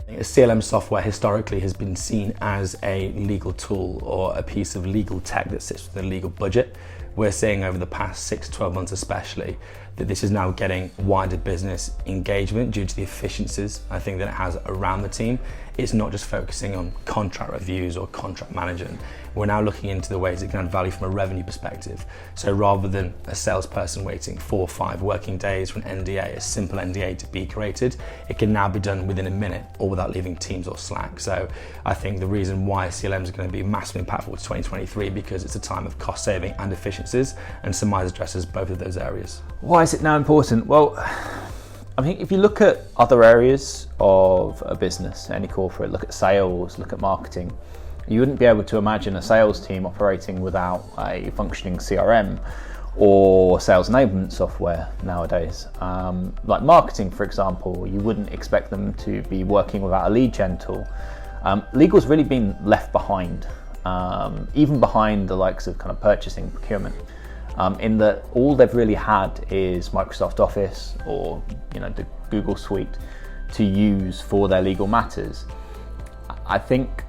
CLM software historically has been seen as a legal tool or a piece of legal tech that sits within the legal budget. We're seeing over the past 6 to 12 months especially that this is now getting wider business engagement due to the efficiencies I think that it has around the team. It's not just focusing on contract reviews or contract management. We're now looking into the ways it can add value from a revenue perspective. So rather than a salesperson waiting 4 or 5 working days for an NDA, a simple NDA to be created, it can now be done within a minute or without leaving Teams or Slack. So I think the reason why CLMs are going to be massively impactful to 2023 because it's a time of cost saving and efficiencies, and Summize addresses both of those areas. Why is it now important? Well, I think if you look at other areas of a business, any corporate, look at sales, look at marketing, you wouldn't be able to imagine a sales team operating without a functioning CRM or sales enablement software nowadays. Like marketing, for example, you wouldn't expect them to be working without a lead gen tool. Legal's really been left behind, even behind the likes of kind of purchasing, procurement. In that all they've really had is Microsoft Office or the Google Suite to use for their legal matters. I think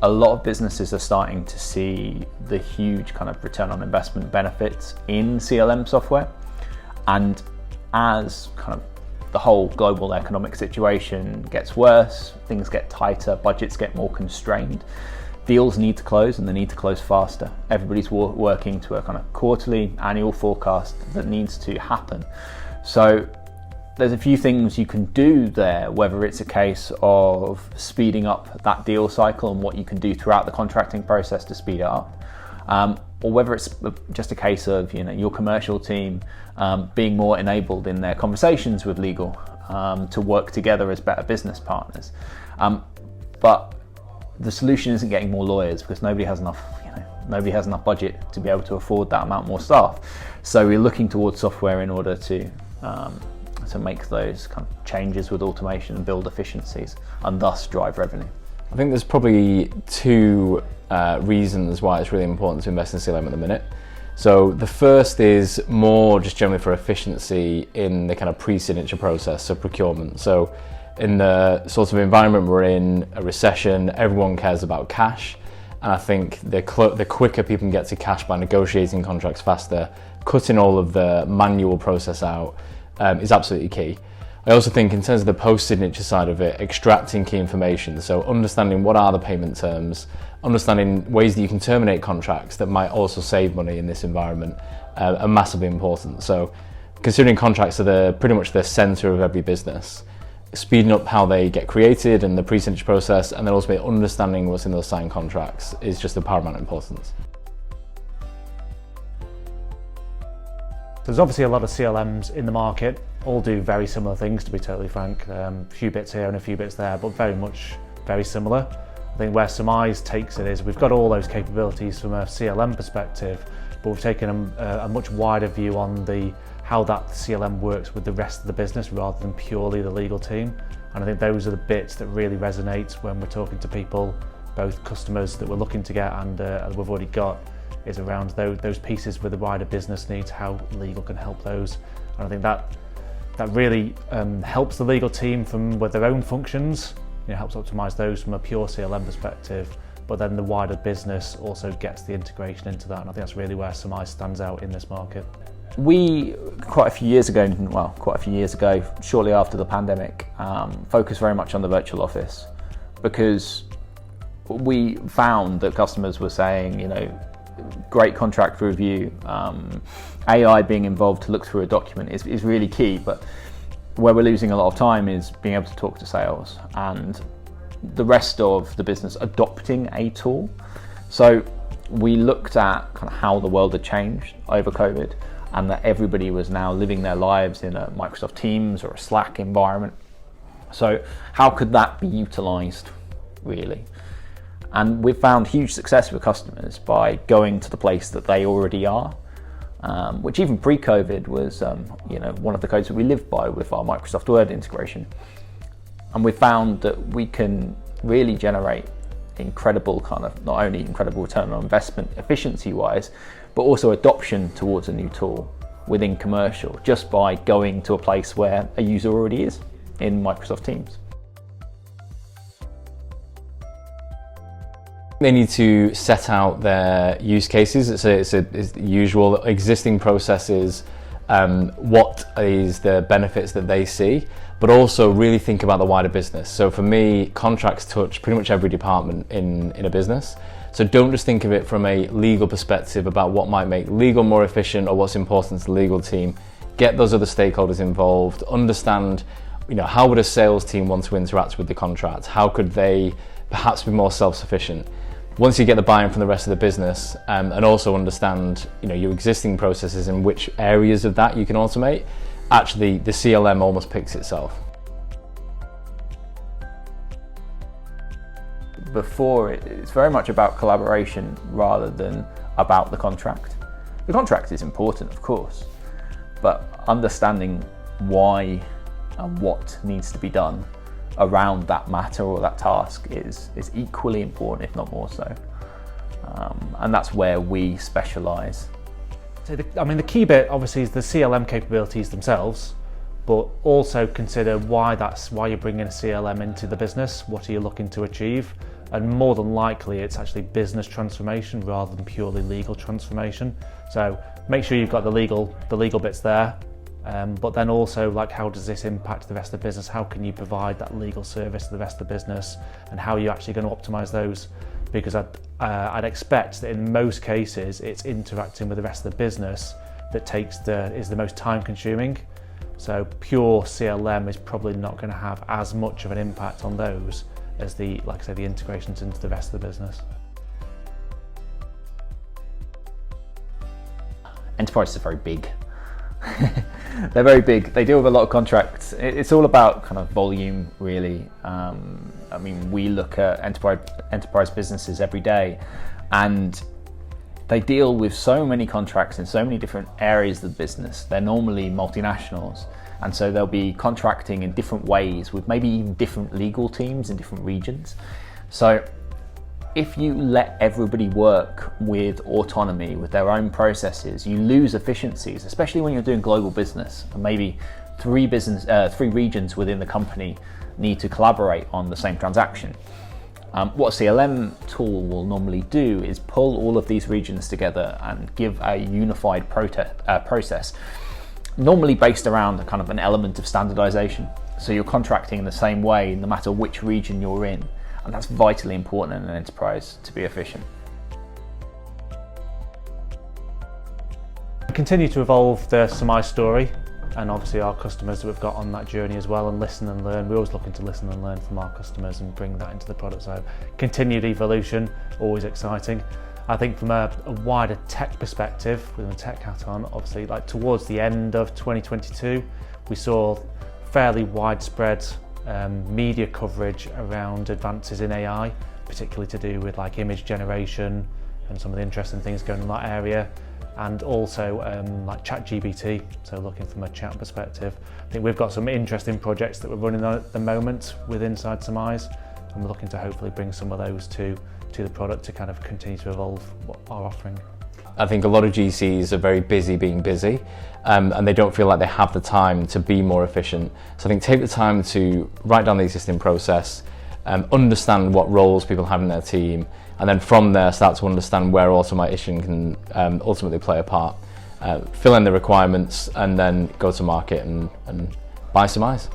a lot of businesses are starting to see the huge kind of return on investment benefits in CLM software, and as kind of the whole global economic situation gets worse, things get tighter, budgets get more constrained, deals need to close and they need to close faster. Everybody's working to a kind of quarterly, annual forecast that needs to happen. So there's a few things you can do there, whether it's a case of speeding up that deal cycle and what you can do throughout the contracting process to speed it up, or whether it's just a case of your commercial team being more enabled in their conversations with legal to work together as better business partners. But the solution isn't getting more lawyers because nobody has enough budget to be able to afford that amount more staff. So we're looking towards software in order to make those kind of changes with automation and build efficiencies and thus drive revenue. I think there's probably 2 reasons why it's really important to invest in CLM at the minute. So the first is more just generally for efficiency in the kind of pre-signature process, so procurement. So in the sort of environment we're in, a recession, everyone cares about cash. And I think the quicker people can get to cash by negotiating contracts faster, cutting all of the manual process out is absolutely key. I also think in terms of the post-signature side of it, extracting key information, so understanding what are the payment terms, understanding ways that you can terminate contracts that might also save money in this environment are massively important. So considering contracts are pretty much the center of every business, speeding up how they get created and the pre-signature process, and then also understanding what's in those signed contracts is just of paramount importance. There's obviously a lot of CLMs in the market, all do very similar things, to be totally frank. A few bits here and a few bits there, but very similar. I think where Summize takes it is we've got all those capabilities from a CLM perspective, but we've taken a much wider view on how that CLM works with the rest of the business rather than purely the legal team. And I think those are the bits that really resonate when we're talking to people, both customers that we're looking to get and we've already got, is around those pieces with the wider business needs, how legal can help those. And I think that really helps the legal team with their own functions, helps optimize those from a pure CLM perspective, but then the wider business also gets the integration into that, and I think that's really where Summize stands out in this market. We, quite a few years ago, shortly after the pandemic, focused very much on the virtual office because we found that customers were saying, great contract review, AI being involved to look through a document is really key, but where we're losing a lot of time is being able to talk to sales and the rest of the business adopting a tool. So we looked at kind of how the world had changed over COVID and that everybody was now living their lives in a Microsoft Teams or a Slack environment. So how could that be utilized really? And we've found huge success with customers by going to the place that they already are, which even pre-COVID was one of the codes that we lived by with our Microsoft Word integration. And we found that we can really generate incredible not only incredible return on investment efficiency wise, but also adoption towards a new tool within commercial just by going to a place where a user already is in Microsoft Teams. They need to set out their use cases. It's the usual existing processes, what is the benefits that they see, but also really think about the wider business. So for me, contracts touch pretty much every department in a business. So don't just think of it from a legal perspective about what might make legal more efficient or what's important to the legal team. Get those other stakeholders involved, understand, how would a sales team want to interact with the contract? How could they perhaps be more self-sufficient? Once you get the buy-in from the rest of the business, and also understand, your existing processes and which areas of that you can automate, actually the CLM almost picks itself. Before, it's very much about collaboration rather than about the contract. The contract is important, of course, but understanding why and what needs to be done around that matter or that task is equally important, if not more so. And that's where we specialise. So the key bit obviously is the CLM capabilities themselves, but also consider why you're bringing a CLM into the business. What are you looking to achieve? And more than likely, it's actually business transformation rather than purely legal transformation. So make sure you've got the legal bits there. But then also, how does this impact the rest of the business? How can you provide that legal service to the rest of the business, and how are you actually going to optimize those? Because I'd expect that in most cases, it's interacting with the rest of the business that is the most time consuming. So pure CLM is probably not going to have as much of an impact on those as the integrations into the rest of the business. Enterprises are very big. They're very big. They deal with a lot of contracts. It's all about kind of volume, really. We look at enterprise businesses every day, and they deal with so many contracts in so many different areas of the business. They're normally multinationals, and so they'll be contracting in different ways with maybe even different legal teams in different regions. So if you let everybody work with autonomy, with their own processes, you lose efficiencies, especially when you're doing global business. And maybe three regions within the company need to collaborate on the same transaction. What a CLM tool will normally do is pull all of these regions together and give a unified process, normally based around a kind of an element of standardization. So you're contracting in the same way no matter which region you're in. And that's vitally important in an enterprise to be efficient. We continue to evolve the Summize story, and obviously our customers that we've got on that journey as well, and listen and learn. We're always looking to listen and learn from our customers and bring that into the product. So continued evolution, always exciting. I think from a wider tech perspective, with a tech hat on, obviously towards the end of 2022, we saw fairly widespread media coverage around advances in AI, particularly to do with image generation and some of the interesting things going in that area, and also ChatGPT. So looking from a chat perspective, I think we've got some interesting projects that we're running on at the moment with inside Summize, and we're looking to hopefully bring some of those to the product to kind of continue to evolve our offering. I think a lot of GCs are very busy being busy, and they don't feel like they have the time to be more efficient. So I think take the time to write down the existing process, understand what roles people have in their team, and then from there start to understand where automation can ultimately play a part. Fill in the requirements and then go to market and buy Summize.